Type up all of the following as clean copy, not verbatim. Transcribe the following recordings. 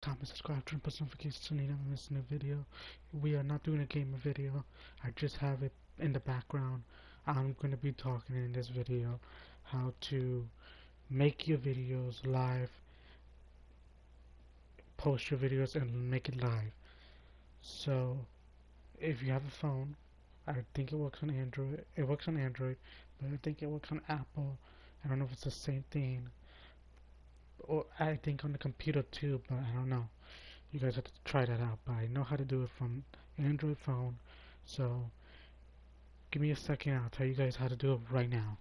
comment, subscribe, turn post notifications so you never miss a new video. We are not doing a gamer video. I just have it in the background. I'm going to be talking in this video how to make your videos live, post your videos and make it live. So if you have a phone, I think it works on Android. It works on Android, but I think it works on Apple. I don't know if it's the same thing. Or I think on the computer too, but I don't know. You guys have to try that out, but I know how to do it from Android phone. So give me a second, I'll tell you guys how to do it right now.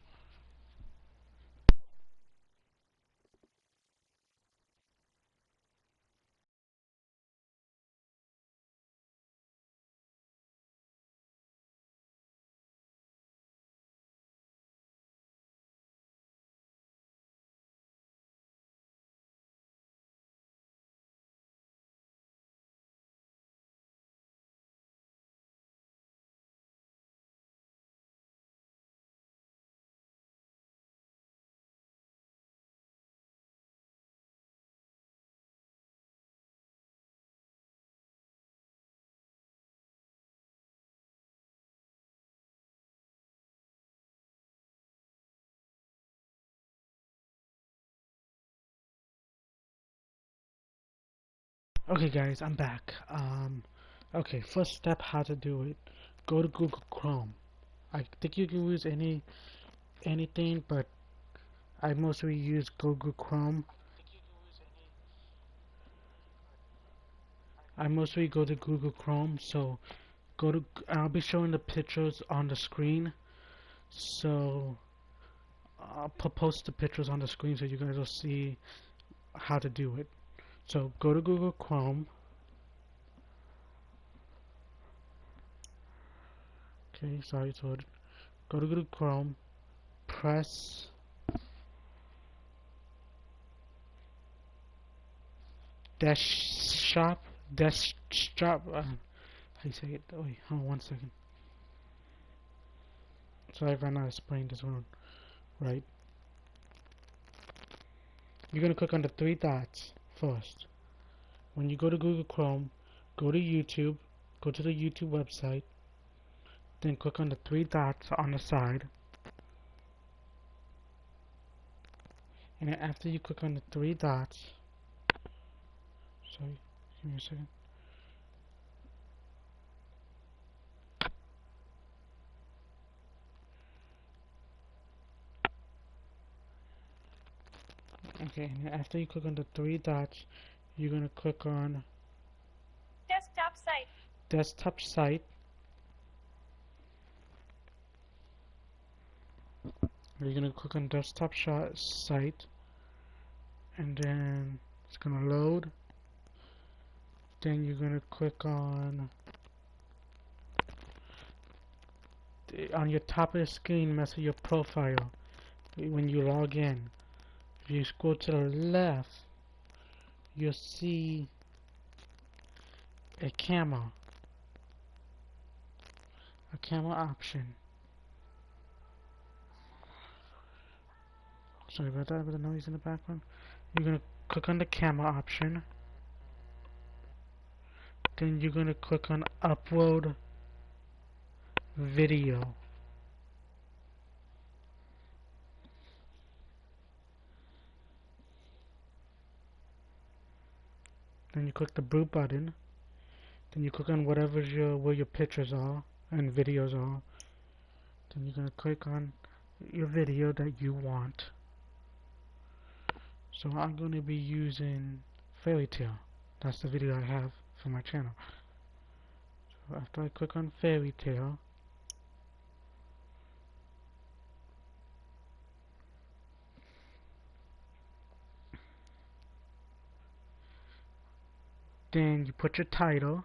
Okay guys, I'm back. Okay, first step how to do it. Go to Google Chrome. I think you can use anything, but I mostly use Google Chrome. I mostly go to Google Chrome, so I'll be showing the pictures on the screen. So I'll post the pictures on the screen so you guys will see how to do it. So go to Google Chrome. Okay, sorry, so go to Google Chrome, press desktop, how you say it? Wait, hold on 1 second. Sorry if I'm not explaining this one right. You're gonna click on the three dots first. When you go to Google Chrome, go to YouTube, go to the YouTube website, then click on the three dots on the side. And then after you click on the three dots, sorry, give me a second. Okay, and then after you click on the three dots, you're gonna click on Desktop site. Desktop site. You're gonna click on Desktop site, and then it's gonna load. Then you're gonna click on your top of the screen, mess with your profile when you log in. If you scroll to the left, you'll see a camera option. Sorry about that, with the noise in the background. You're gonna click on the camera option. Then you're gonna click on upload video. Then you click the blue button. Then you click on where your pictures are and videos are. Then you're gonna click on your video that you want. So I'm gonna be using Fairy Tale. That's the video I have for my channel. So after I click on Fairy Tale, then you put your title,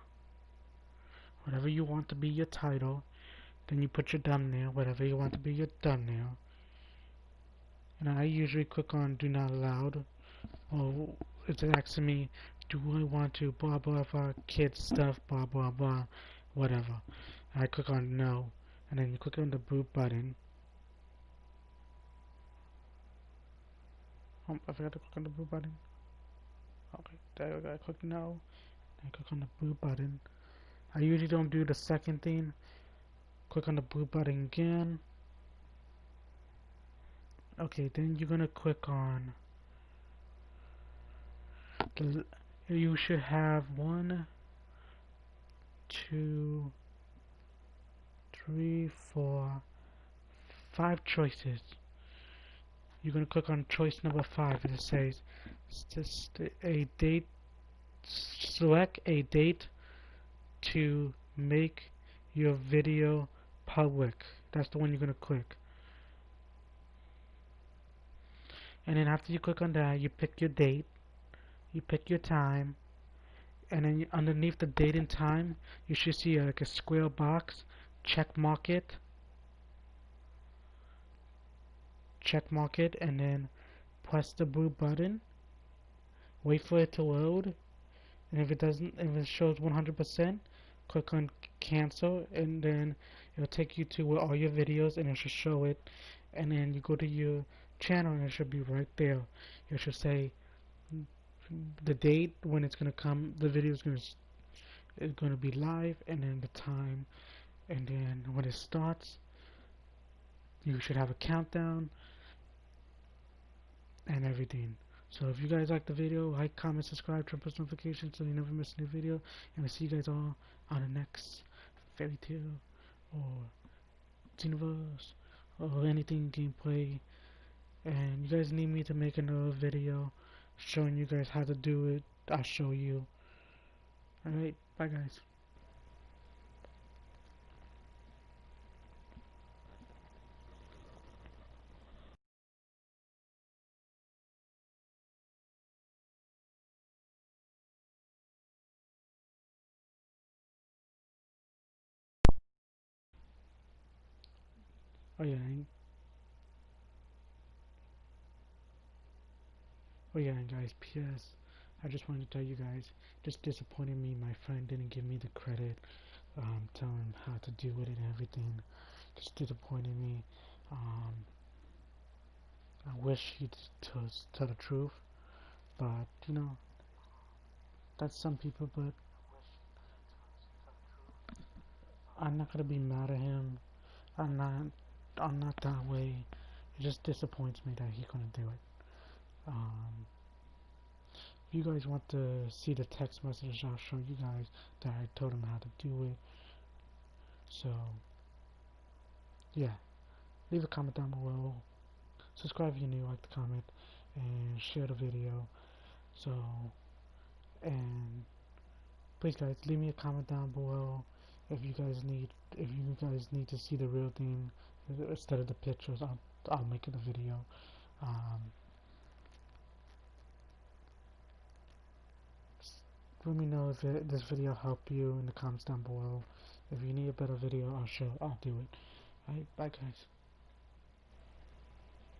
whatever you want to be your title. Then you put your thumbnail, whatever you want to be your thumbnail. And I usually click on Do Not Allowed. Or it's asking me, do I want to blah blah blah kids stuff, blah blah blah, whatever. I click on No, and then you click on the blue button. Oh, I forgot to click on the blue button. Okay. I gotta click no. I click on the blue button. I usually don't do the second thing. Click on the blue button again. Okay, then you're gonna click on the. You should have 1, 2, 3, 4, 5 choices. You're gonna click on choice number 5, and it says a date. Select a date to make your video public. That's the one you're gonna click. And then after you click on that, you pick your date, you pick your time, and then underneath the date and time, you should see like a square box. Check mark it, and then press the blue button. Wait for it to load, and if it shows 100%, click on cancel, and then it'll take you to where all your videos, and it should show it. And then you go to your channel, and it should be right there. It should say the date when it's gonna come, the video is gonna be live, and then the time, and then when it starts, you should have a countdown and everything. So if you guys like the video, like, comment, subscribe, turn post notifications so you never miss a new video, and we'll see you guys all on the next Fairy Tail or Xenoverse or anything gameplay. And you guys need me to make another video showing you guys how to do it, I'll show you. Alright, bye guys. Oh yeah, and guys, P.S. I just wanted to tell you guys, just disappointed me, my friend didn't give me the credit, telling him how to do it and everything. Just disappointed me. Um, I wish he'd tell the truth, but you know, that's some people, but I'm not gonna be mad at him. I'm not, I'm not that way. It just disappoints me that he couldn't do it. Um, if you guys want to see the text message, I'll show you guys that I told him how to do it. So, yeah, leave a comment down below. Subscribe if you're new, like the comment, and share the video. So, and please guys, leave me a comment down below if you guys need to see the real thing instead of the pictures. I'll make it a video. Um, let me know if this video helped you in the comments down below. If you need a better video, I'll do it. Alright, bye guys.